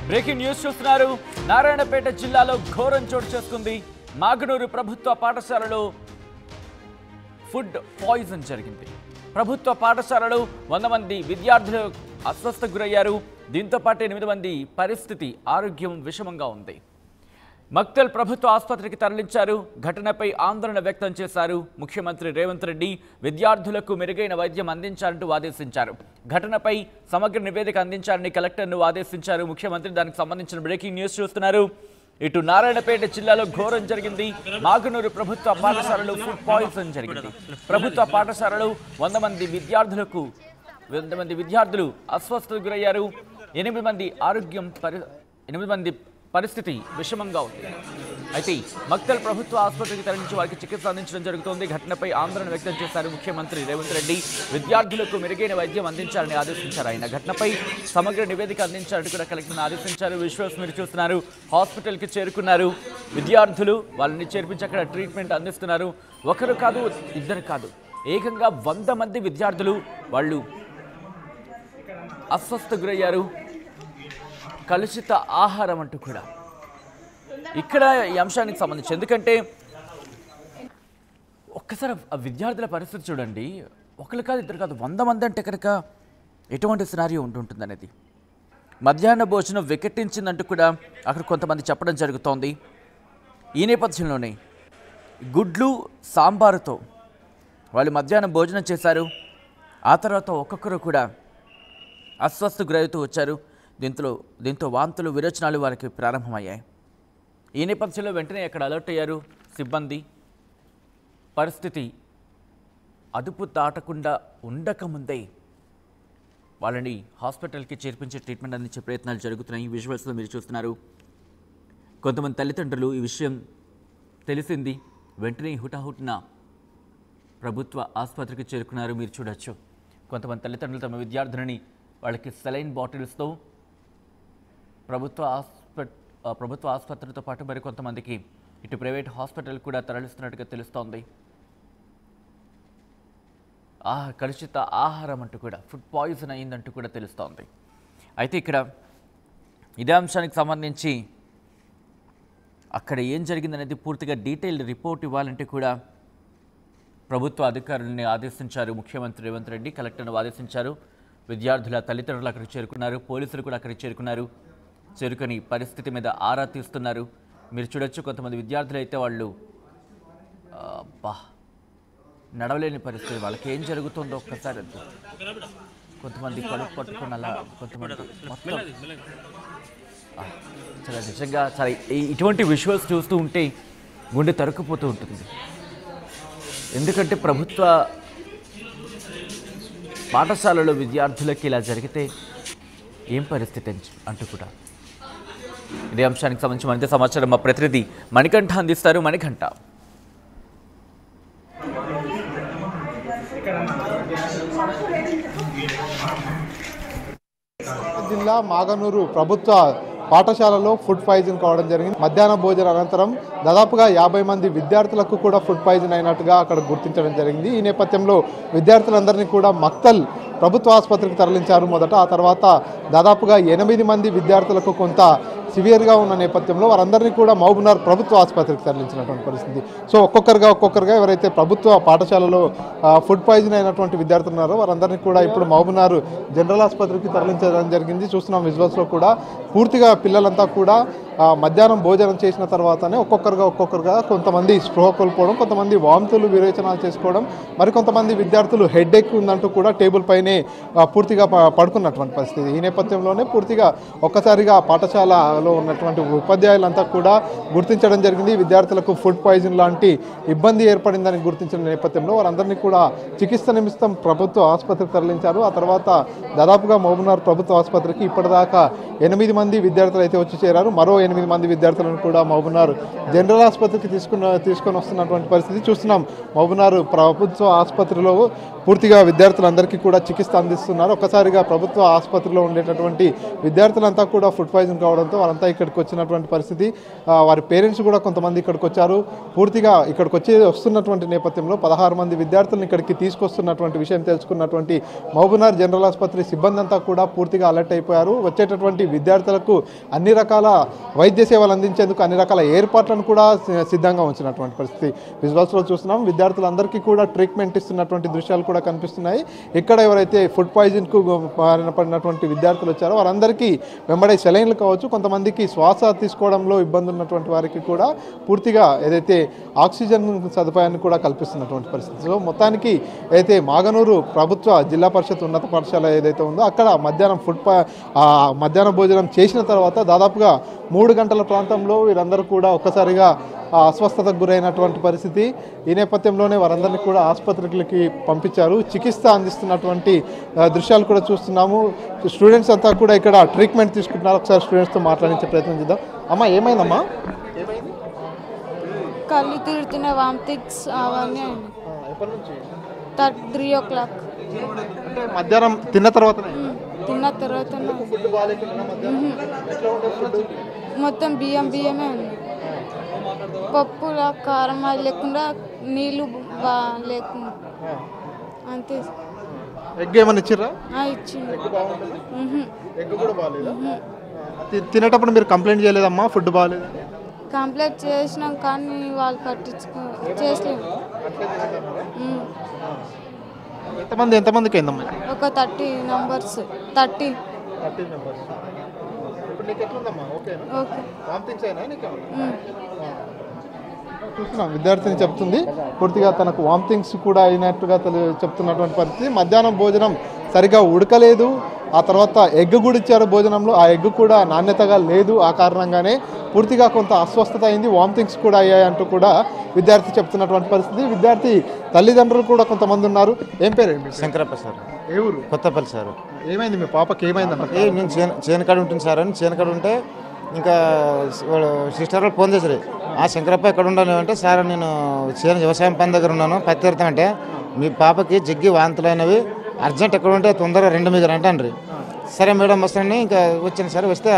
Breaking news చూస్తున్నారు. నారాయణపేట జిల్లాలో ఘోరం చోటు చేసుకుంది. మాగనూరు ప్రభుత్వ పాఠశాలలో ఫుడ్ పాయిజన్ జరిగింది. ప్రభుత్వ పాఠశాలలో 100 మంది విద్యార్థులు అస్వస్థకు గురయ్యారు. దీంతో పాటు 8 మంది పరిస్థితి ఆరోగ్యం విషమంగా ఉంది. మక్తల్ ప్రభుత్వ ఆసుపత్రికి తరలించారు. ఘటనపై ఆందోళన వ్యక్తం చేశారు. ముఖ్యమంత్రి రేవంత్ రెడ్డి విద్యార్థులకు మెరుగైన వైద్యం అందించాలంటూ ఆదేశించారు. ఘటనపై సమగ్ర నివేదిక అందించాలని కలెక్టర్ను ఆదేశించారు ముఖ్యమంత్రి. దానికి సంబంధించిన బ్రేకింగ్ న్యూస్ చూస్తున్నారు. ఇటు నారాయణపేట జిల్లాలో ఘోరం జరిగింది. మాగనూరు ప్రభుత్వ పాఠశాలలో ఫుడ్ పాయిజన్ జరిగింది. ప్రభుత్వ పాఠశాలలో 100 మంది విద్యార్థులు అస్వస్థతకు గురయ్యారు. 8 మంది పరిస్థితి విషమంగా ఉంది. అయితే మక్తల్ ప్రభుత్వ ఆసుపత్రికి తరలించి వారికి చికిత్స అందించడం జరుగుతోంది. ఘటనపై ఆందోళన వ్యక్తం చేశారు ముఖ్యమంత్రి రేవంత్ రెడ్డి. విద్యార్థులకు మెరుగైన వైద్యం అందించాలని ఆదేశించారు. ఆయన ఘటనపై సమగ్ర నివేదిక అందించాలని కూడా కలెక్టర్ను ఆదేశించారు. విశ్వాస్ మీరు చూస్తున్నారు. హాస్పిటల్కి చేరుకున్నారు విద్యార్థులు. వాళ్ళని చేర్పించి అక్కడ ట్రీట్మెంట్ అందిస్తున్నారు. ఒకరు కాదు, ఇద్దరు కాదు, ఏకంగా 100 మంది విద్యార్థులు వాళ్ళు అస్వస్థకు గురయ్యారు. కలుషిత ఆహారం అంటూ కూడా ఇక్కడ ఈ అంశానికి సంబంధించి, ఎందుకంటే ఒక్కసారి ఆ విద్యార్థుల పరిస్థితి చూడండి. ఒకరు కాదు, ఇద్దరు కాదు, 100 మంది అంటే కనుక ఎటువంటి సినారియో ఉంటుంటుంది అనేది. మధ్యాహ్న భోజనం వికెట్టించిందంటూ కూడా అక్కడ కొంతమంది చెప్పడం జరుగుతోంది. ఈ నేపథ్యంలోనే గుడ్లు సాంబారుతో వాళ్ళు మధ్యాహ్నం భోజనం చేశారు. ఆ తర్వాత ఒక్కొక్కరు కూడా అస్వస్థకు గురవుతూ వచ్చారు. దీంతో వాంతులు విరోచనాలు వారికి ప్రారంభమయ్యాయి. ఈ నేపథ్యంలో వెంటనే అక్కడ అలర్ట్ అయ్యారు సిబ్బంది. పరిస్థితి అదుపు దాటకుండా ఉండకముందే వాళ్ళని హాస్పిటల్కి చేర్పించే ట్రీట్మెంట్ అందించే ప్రయత్నాలు జరుగుతున్నాయి. ఈ విజువల్స్లో మీరు చూస్తున్నారు. కొంతమంది తల్లిదండ్రులు ఈ విషయం తెలిసింది వెంటనే హుటాహుటిన ప్రభుత్వ ఆసుపత్రికి చేరుకున్నారు. మీరు చూడొచ్చు. కొంతమంది తల్లిదండ్రులు తమ విద్యార్థులని వాళ్ళకి సెలైన్ బాటిల్స్తో ప్రభుత్వ ఆసుపత్రితో పాటు మరికొంతమందికి ఇటు ప్రైవేట్ హాస్పిటల్ కూడా తరలిస్తున్నట్టుగా తెలుస్తోంది. కలుషిత ఆహారం అంటూ కూడా ఫుడ్ పాయిజన్ అయిందంటూ కూడా తెలుస్తోంది. అయితే ఇక్కడ ఇదే అంశానికి సంబంధించి అక్కడ ఏం జరిగిందనేది పూర్తిగా డీటెయిల్డ్ రిపోర్ట్ ఇవ్వాలంటే కూడా ప్రభుత్వ అధికారులని ఆదేశించారు ముఖ్యమంత్రి రేవంత్ రెడ్డి. కలెక్టర్ను ఆదేశించారు. విద్యార్థుల తల్లిదండ్రులు అక్కడికి చేరుకున్నారు. పోలీసులు కూడా అక్కడికి చేరుకొని పరిస్థితి మీద ఆరా తీస్తున్నారు. మీరు చూడొచ్చు. కొంతమంది విద్యార్థులు అయితే వాళ్ళు నడవలేని పరిస్థితి. వాళ్ళకి ఏం జరుగుతుందో ఒక్కసారి కొంతమంది కడుపు పట్టుకుని అలా, కొంతమంది మొత్తం చాలా నిజంగా చాలా ఇటువంటి విజువల్స్ చూస్తూ ఉంటే గుండె తరుక్కుపోతూ ఉంటుంది. ఎందుకంటే ప్రభుత్వ పాఠశాలలో విద్యార్థులకి ఇలా జరిగితే ఏం పరిస్థితి అంటూ కూడా. ఇదే అంశానికి సంబంధించి మరింత సమాచారం మా ప్రతినిధి మణికంఠ అందిస్తారు. మణికంఠ, జిల్లా మాగనూరు ప్రభుత్వ పాఠశాలలో ఫుడ్ పాయిజన్ కావడం జరిగింది. మధ్యాహ్న భోజన అనంతరం దాదాపుగా 50 మంది విద్యార్థులకు కూడా ఫుడ్ పాయిజన్ అయినట్టుగా అక్కడ గుర్తించడం జరిగింది. ఈ నేపథ్యంలో విద్యార్థులందరినీ కూడా మక్తల్ ప్రభుత్వ ఆసుపత్రికి తరలించారు మొదట. ఆ తర్వాత దాదాపుగా 8 మంది విద్యార్థులకు కొంత సివియర్గా ఉన్న నేపథ్యంలో వారందరినీ కూడా మహబూబ్నగర్ ప్రభుత్వ ఆసుపత్రికి తరలించినటువంటి పరిస్థితి. సో ఒక్కొక్కరుగా ఎవరైతే ప్రభుత్వ పాఠశాలలో ఫుడ్ పాయిజన్ అయినటువంటి విద్యార్థులు ఉన్నారో వారందరినీ కూడా ఇప్పుడు మహబూబ్నగర్ జనరల్ ఆసుపత్రికి తరలించడం జరిగింది. చూస్తున్నాం విజువల్స్లో కూడా పూర్తిగా పిల్లలంతా కూడా మధ్యాహ్నం భోజనం చేసిన తర్వాతనే ఒక్కొక్కరుగా కొంతమంది స్పృహ కోల్పోవడం, కొంతమంది వాంతులు విరేచనాలు చేసుకోవడం, మరికొంతమంది విద్యార్థులు హెడ్ ఎక్ ఉందంటూ కూడా టేబుల్ పైనే పూర్తిగా పడుకున్నటువంటి పరిస్థితి. ఈ నేపథ్యంలోనే పూర్తిగా ఒక్కసారిగా పాఠశాలలో ఉన్నటువంటి ఉపాధ్యాయులంతా కూడా గుర్తించడం జరిగింది. విద్యార్థులకు ఫుడ్ పాయిజన్ లాంటి ఇబ్బంది ఏర్పడిందని గుర్తించిన నేపథ్యంలో వారందరినీ కూడా చికిత్స నిమిత్తం ప్రభుత్వ ఆసుపత్రికి తరలించారు. ఆ తర్వాత దాదాపుగా మహబూబ్నగర్ ప్రభుత్వ ఆసుపత్రికి ఇప్పటిదాకా 8 మంది విద్యార్థులు అయితే వచ్చి చేరారు. మరో 8 మంది విద్యార్థులను కూడా మహబూబ్నగర్ జనరల్ ఆసుపత్రికి తీసుకొని వస్తున్నటువంటి పరిస్థితి చూస్తున్నాం. మహబూబ్నగర్ ప్రభుత్వ ఆసుపత్రిలో పూర్తిగా విద్యార్థులందరికీ కూడా చికిత్స అందిస్తున్నారు. ఒక్కసారిగా ప్రభుత్వ ఆసుపత్రిలో ఉండేటటువంటి విద్యార్థులంతా కూడా ఫుడ్ పాయిజన్ కావడంతో వారంతా ఇక్కడికి వచ్చినటువంటి పరిస్థితి. వారి పేరెంట్స్ కూడా కొంతమంది ఇక్కడికి వచ్చారు. పూర్తిగా ఇక్కడికి వస్తున్నటువంటి నేపథ్యంలో 16 మంది విద్యార్థులను ఇక్కడికి తీసుకొస్తున్నటువంటి విషయం తెలుసుకున్నటువంటి మహబూబ్నగర్ జనరల్ ఆసుపత్రి సిబ్బంది అంతా కూడా పూర్తిగా అలర్ట్ అయిపోయారు. వచ్చేటటువంటి విద్యార్థులకు అన్ని రకాల వైద్య సేవలు అందించేందుకు అన్ని రకాల ఏర్పాట్లను కూడా సిద్ధంగా ఉంచినటువంటి పరిస్థితి విజువల్స్లో చూస్తున్నాం. విద్యార్థులందరికీ కూడా ట్రీట్మెంట్ ఇస్తున్నటువంటి దృశ్యాలు కూడా కనిపిస్తున్నాయి. ఇక్కడ ఎవరైతే ఫుడ్ పాయిజన్కు బారిన పడినటువంటి విద్యార్థులు వచ్చారో వారందరికీ వెంబడే సెలైన్లు కావచ్చు, కొంతమందికి శ్వాస తీసుకోవడంలో ఇబ్బంది ఉన్నటువంటి వారికి కూడా పూర్తిగా ఏదైతే ఆక్సిజన్ సదుపాయాన్ని కూడా కల్పిస్తున్నటువంటి పరిస్థితి. సో మొత్తానికి అయితే మాగనూరు ప్రభుత్వ జిల్లా పరిషత్ ఉన్నత పాఠశాల ఏదైతే ఉందో అక్కడ మధ్యాహ్న భోజనం చేసిన తర్వాత దాదాపుగా 3 గంటల ప్రాంతంలో వీరందరూ కూడా ఒక్కసారిగా అస్వస్థతకు గురైనటువంటి పరిస్థితి. ఈ నేపథ్యంలోనే వారందరినీ కూడా ఆసుపత్రికి పంపించారు. చికిత్స అందిస్తున్నటువంటి దృశ్యాలు కూడా చూస్తున్నాము. స్టూడెంట్స్ అంతా కూడా ఇక్కడ ట్రీట్మెంట్ తీసుకుంటున్నారు. ఒకసారి స్టూడెంట్స్తో మాట్లాడించే ప్రయత్నం చేద్దాం. అమ్మా ఏమైందమ్మా? కళ్ళు తిరుగుతున్న వామిటింగ్స్ అవన్నీ ఎప్పటి నుంచి? 3 o'clock అంటే మధ్యాహ్నం తిన్న తర్వాత తిన్న తర్వాత మొత్తం బియ్యమే ఉంది. పప్పులా కారం అది లేకుండా నీళ్ళు లేకుండా అంతే. ఎగ్ ఏమన్నా ఇచ్చిర్రా? ఇచ్చింది. ఎగ్ కూడా బాగాలేదా? తినేటప్పుడు మీరు కంప్లైంట్ చేయలేదమ్మా ఫుడ్ బాగాలేదు? కంప్లైంట్ చేసినాం కానీ వాళ్ళు చేసలేము. ఎంతమందికి అయిందమ్మా? ఒక 30 numbers. 30 members. ఇప్పుడు నీకు ఎట్లుందమ్మా? ఓకేనా? ఓకే. వామిటింగ్స్ అయినా నీకు? చూస్తున్నాం విద్యార్థిని చెప్తుంది పూర్తిగా తనకు వామిటింగ్స్ కూడా అయినట్టుగా చెప్తున్నటువంటి పరిస్థితి. మధ్యాహ్నం భోజనం సరిగా ఉడకలేదు. ఆ తర్వాత ఎగ్ కూడా ఇచ్చారు భోజనంలో. ఆ ఎగ్ కూడా నాణ్యతగా లేదు. ఆ కారణంగానే పూర్తిగా కొంత అస్వస్థత అయింది, వామిటింగ్స్ కూడా అయ్యాయి అంటూ కూడా విద్యార్థి చెప్తున్నటువంటి పరిస్థితి. విద్యార్థి తల్లిదండ్రులు కూడా కొంతమంది ఉన్నారు. ఏం పేరు? శంకరప్ప సార్. ఏ ఊరు? కొత్తపల్లి సార్. ఏమైంది మీ పాపకి? ఏమైందన్న? నేను చేనకాడ ఉంటుంది సార్ అని చేనకాడ ఉంటే ఇంకా సిస్టర్ వాళ్ళు ఫోన్ చేశారు. శంకరప్ప ఎక్కడ ఉండాలి అంటే సార్ నేను వ్యవసాయం పని దగ్గర ఉన్నాను పత్తి పెడతామంటే మీ పాపకి జగ్గి వాంతులు అయినవి అర్జెంట్ ఎక్కడ ఉంటే తొందరగా 2 మీగరు అంటాను. సరే మేడం వస్తానని ఇంకా వచ్చాను సార్. వస్తే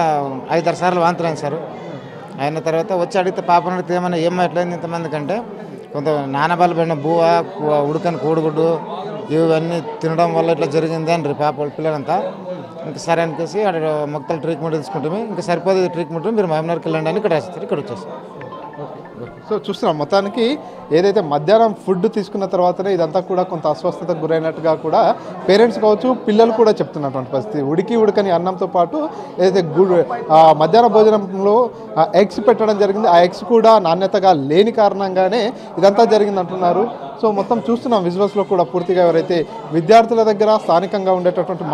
5-6 సార్లు వాంతులు అయింది సార్. అయిన తర్వాత వచ్చి అడిగితే పాపను అడిగితే ఏమన్నా ఏమో ఎట్లయింది ఇంతమంది కంటే కొంత నానబాలు పడిన బువ్వ ఉడకని కోడిగుడ్డు ఇవన్నీ తినడం వల్ల ఇట్లా జరిగింది అని పాప వాళ్ళ పిల్లలంతా. ఇంకా సరే అనికేసి అక్కడ మొక్కలు ట్రీట్మెంట్ తీసుకుంటాము. ఇంకా సరిపోతే ట్రీట్మెంట్ మీరు మహబూబ్నగర్కి వెళ్ళండి అని ఇక్కడ రాస్తారు. ఇక్కడ వచ్చేస్తాం. సో చూస్తున్నాం మొత్తానికి ఏదైతే మధ్యాహ్నం ఫుడ్ తీసుకున్న తర్వాతనే ఇదంతా కూడా కొంత అస్వస్థతకు గురైనట్టుగా కూడా పేరెంట్స్ కావచ్చు పిల్లలు కూడా చెప్తున్నటువంటి పరిస్థితి. ఉడకని అన్నంతో పాటు ఏదైతే మధ్యాహ్న భోజనంలో ఎగ్స్ పెట్టడం జరిగింది. ఆ ఎగ్స్ కూడా నాణ్యతగా లేని కారణంగానే ఇదంతా జరిగింది అంటున్నారు. సో మొత్తం చూస్తున్నాం విజువల్స్లో కూడా పూర్తిగా ఎవరైతే విద్యార్థుల దగ్గర స్థానికంగా ఉండేటటువంటి